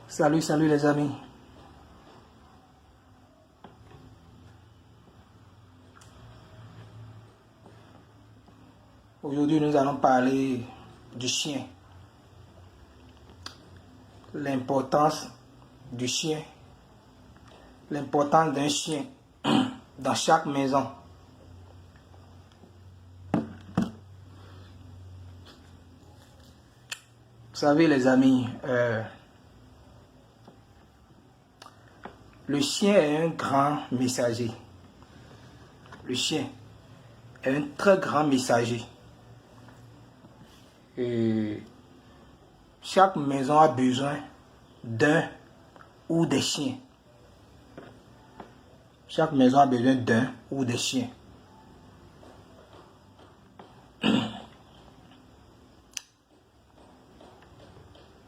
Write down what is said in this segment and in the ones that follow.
Salut, salut les amis. Aujourd'hui, nous allons parler du chien. L'importance du chien. L'importance d'un chien dans chaque maison. Vous savez les amis, le chien est un grand messager. Le chien est un très grand messager. Et chaque maison a besoin d'un ou des chiens. Chaque maison a besoin d'un ou des chiens.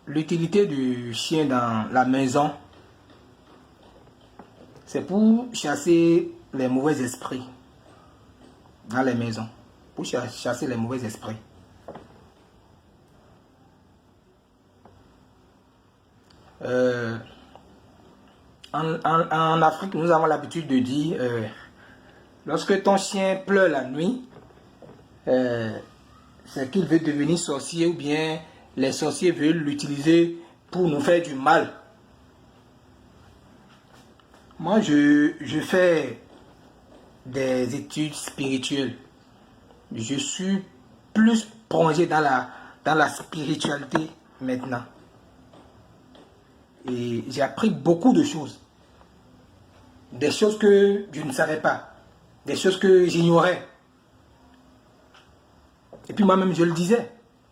L'utilité du chien dans la maison, c'est pour chasser les mauvais esprits dans les maisons. Pour chasser les mauvais esprits. En Afrique, nous avons l'habitude de dire, lorsque ton chien pleure la nuit, c'est qu'il veut devenir sorcier ou bien les sorciers veulent l'utiliser pour nous faire du mal. Moi, je fais des études spirituelles. Je suis plus plongé dans la spiritualité maintenant. Et j'ai appris beaucoup de choses. Des choses que je ne savais pas. Des choses que j'ignorais. Et puis moi-même, je le disais.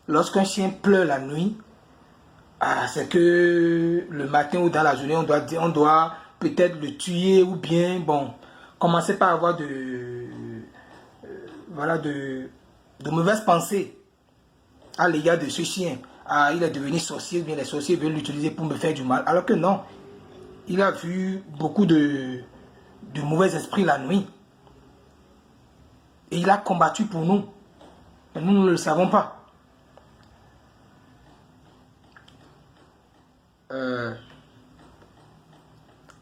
Lorsqu'un chien pleure la nuit, c'est que le matin ou dans la journée, on doit peut-être le tuer ou bien, bon, commencer par avoir de mauvaises pensées à l'égard de ce chien. Ah, il est devenu sorcier, ou bien les sorciers veulent l'utiliser pour me faire du mal. Alors que non, il a vu beaucoup de mauvais esprits la nuit. Et il a combattu pour nous. Et nous ne le savons pas.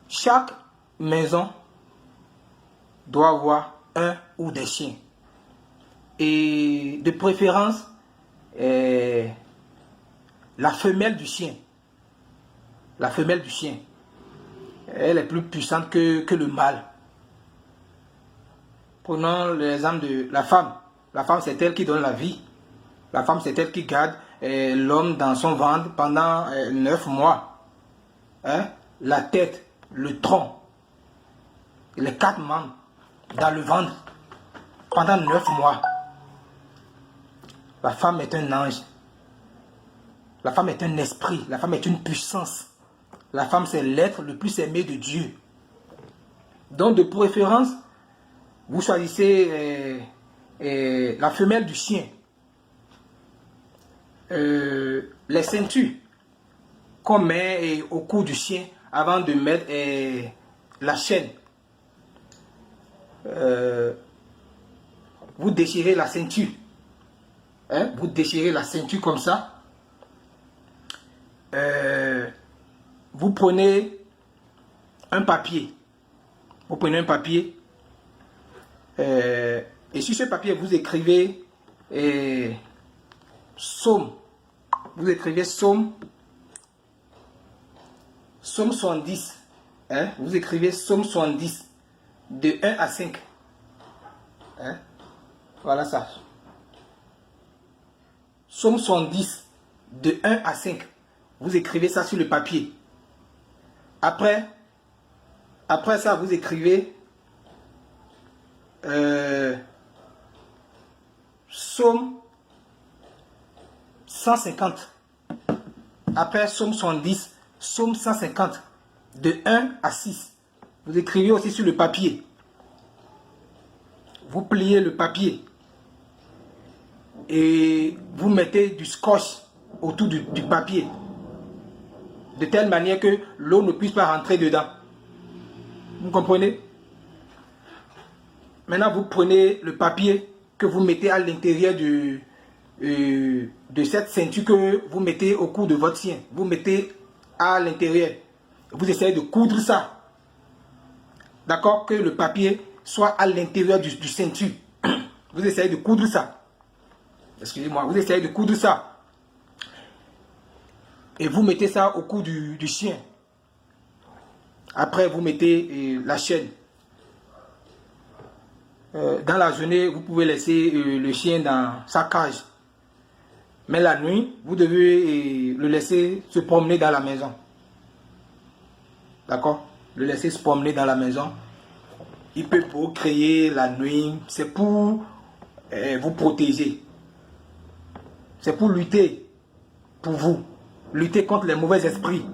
Chaque maison doit avoir un ou des chiens. Et de préférence, la femelle du chien. La femelle du chien. Elle est plus puissante que le mâle. Prenons l'exemple de la femme. La femme, c'est elle qui donne la vie. La femme, c'est elle qui garde l'homme dans son ventre pendant 9 mois. Hein? La tête, le tronc, les 4 membres dans le ventre pendant 9 mois. La femme est un ange. La femme est un esprit. La femme est une puissance. La femme, c'est l'être le plus aimé de Dieu. Donc, de préférence, vous choisissez la femelle du chien. Les ceintures qu'on met au cou du chien avant de mettre la chaîne. Vous déchirez la ceinture. Hein? Vous déchirez la ceinture comme ça. Vous prenez un papier. Vous prenez un papier. Et sur ce papier, vous écrivez Psaume. Vous écrivez Psaume 70. Hein? Vous écrivez Psaume 70 de 1 à 5. Hein? Voilà ça. Psaume 70 de 1 à 5. Vous écrivez ça sur le papier. Après ça, vous écrivez Psaume 150. Après Psaume 70, Psaume 150, de 1 à 6. Vous écrivez aussi sur le papier. Vous pliez le papier. Et vous mettez du scotch autour du papier. De telle manière que l'eau ne puisse pas rentrer dedans. Vous comprenez? Maintenant, vous prenez le papier que vous mettez à l'intérieur de cette ceinture que vous mettez au cou de votre chien. Vous mettez à l'intérieur. Vous essayez de coudre ça. D'accord? Que le papier soit à l'intérieur du ceinture. Vous essayez de coudre ça. Excusez-moi, vous essayez de coudre ça. Et vous mettez ça au cou du chien. Après, vous mettez la chaîne. Dans la journée, vous pouvez laisser le chien dans sa cage. Mais la nuit, vous devez le laisser se promener dans la maison. D'accord? Le laisser se promener dans la maison. Il peut pour créer la nuit. C'est pour vous protéger. C'est pour lutter pour vous. Lutter contre les mauvais esprits.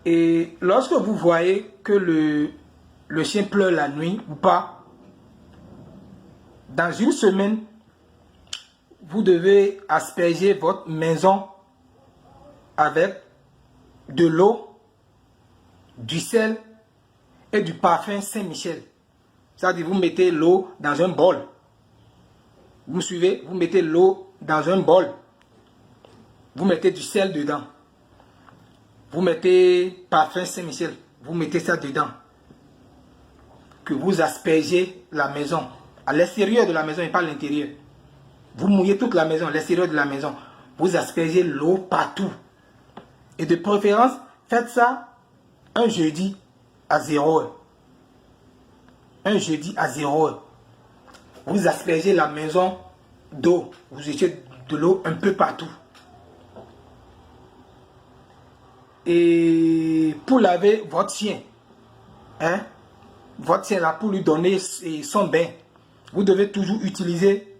Et lorsque vous voyez que le chien pleure la nuit ou pas, dans une semaine, vous devez asperger votre maison avec de l'eau, du sel et du parfum Saint-Michel. C'est-à-dire vous mettez l'eau dans un bol. Vous me suivez? Vous mettez l'eau dans un bol. Vous mettez du sel dedans. Vous mettez parfum Saint-Michel. Vous mettez ça dedans. Que vous aspergez la maison. À l'extérieur de la maison et pas à l'intérieur. Vous mouillez toute la maison, l'extérieur de la maison. Vous aspergez l'eau partout. Et de préférence, faites ça un jeudi à 0 heure. Un jeudi à 0 heure. Vous aspergez la maison d'eau. Vous jetez de l'eau un peu partout. Et pour laver votre chien, hein, votre chien là, pour lui donner son bain, vous devez toujours utiliser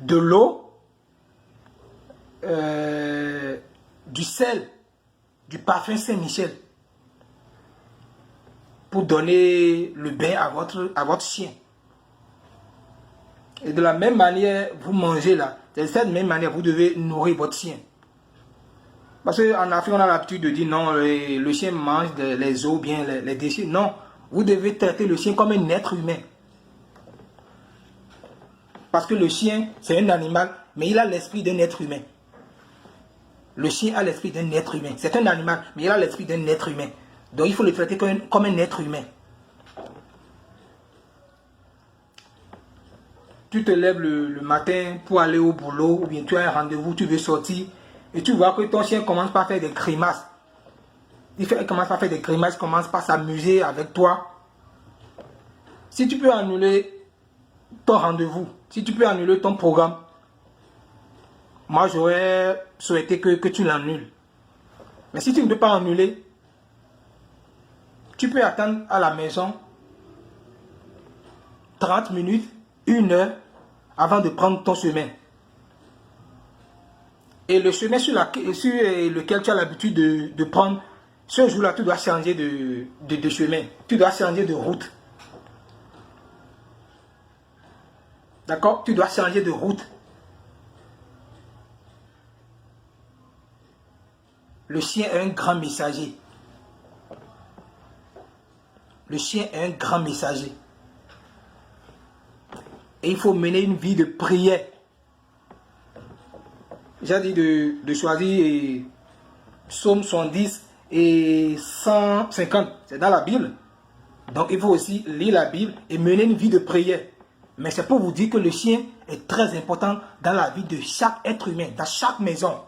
de l'eau, du sel, du parfum Saint-Michel pour donner le bain à votre chien. Et de la même manière, vous mangez là. De cette même manière, vous devez nourrir votre chien. Parce qu'en Afrique, on a l'habitude de dire non, le chien mange les os, bien les déchets. Non, vous devez traiter le chien comme un être humain. Parce que le chien, c'est un animal, mais il a l'esprit d'un être humain. Le chien a l'esprit d'un être humain. C'est un animal, mais il a l'esprit d'un être humain. Donc il faut le traiter comme un être humain. Tu te lèves le matin pour aller au boulot, ou bien tu as un rendez-vous, tu veux sortir, et tu vois que ton chien commence par faire des grimaces. Il commence par faire des grimaces, il commence par s'amuser avec toi. Si tu peux annuler ton rendez-vous, si tu peux annuler ton programme, moi j'aurais souhaité que tu l'annules. Mais si tu ne peux pas annuler, tu peux attendre à la maison 30 minutes, 1 heure avant de prendre ton chemin. Et le chemin sur lequel tu as l'habitude de prendre, ce jour-là, tu dois changer de chemin. Tu dois changer de route. D'accord? Tu dois changer de route. Le chien est un grand messager. Le chien est un grand messager. Et il faut mener une vie de prière. J'ai dit de choisir Psaume 110 et 150. C'est dans la Bible. Donc il faut aussi lire la Bible et mener une vie de prière. Mais c'est pour vous dire que le chien est très important dans la vie de chaque être humain, dans chaque maison.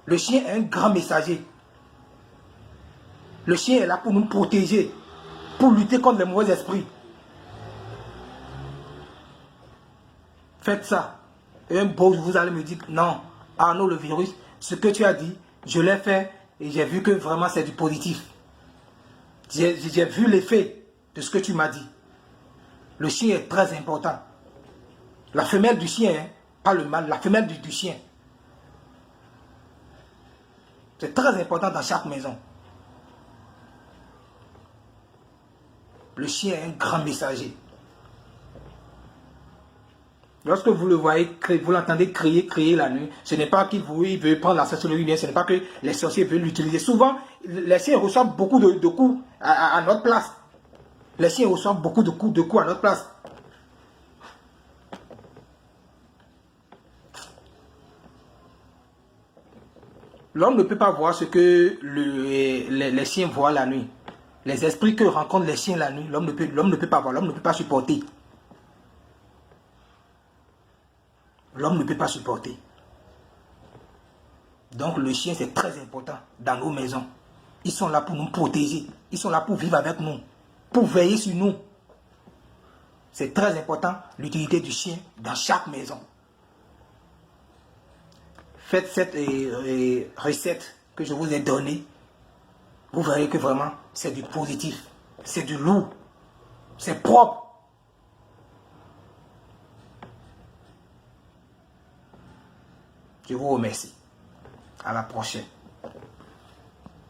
Le chien est un grand messager. Le chien est là pour nous protéger, pour lutter contre les mauvais esprits. Faites ça. Et un beau jour, vous allez me dire, non, Arnaud, le virus, ce que tu as dit, je l'ai fait et j'ai vu que vraiment c'est du positif. J'ai vu l'effet de ce que tu m'as dit. Le chien est très important. La femelle du chien, hein, pas le mâle, la femelle du chien. C'est très important dans chaque maison. Le chien est un grand messager. Lorsque vous le voyez, vous l'entendez crier la nuit, ce n'est pas qu'il veut prendre la sorcellerie, bien, ce n'est pas que les sorciers veulent l'utiliser. Souvent, les chiens reçoivent beaucoup de coups à notre place. Les chiens reçoivent beaucoup de coups à notre place. L'homme ne peut pas voir ce que les chiens voient la nuit. Les esprits que rencontrent les chiens la nuit, l'homme ne peut pas voir, l'homme ne peut pas supporter. L'homme ne peut pas supporter. Donc le chien, c'est très important dans nos maisons. Ils sont là pour nous protéger. Ils sont là pour vivre avec nous, pour veiller sur nous. C'est très important l'utilité du chien dans chaque maison. Faites cette recette que je vous ai donnée. Vous verrez que vraiment, c'est du positif. C'est du lourd. C'est propre. Je vous remercie. À la prochaine.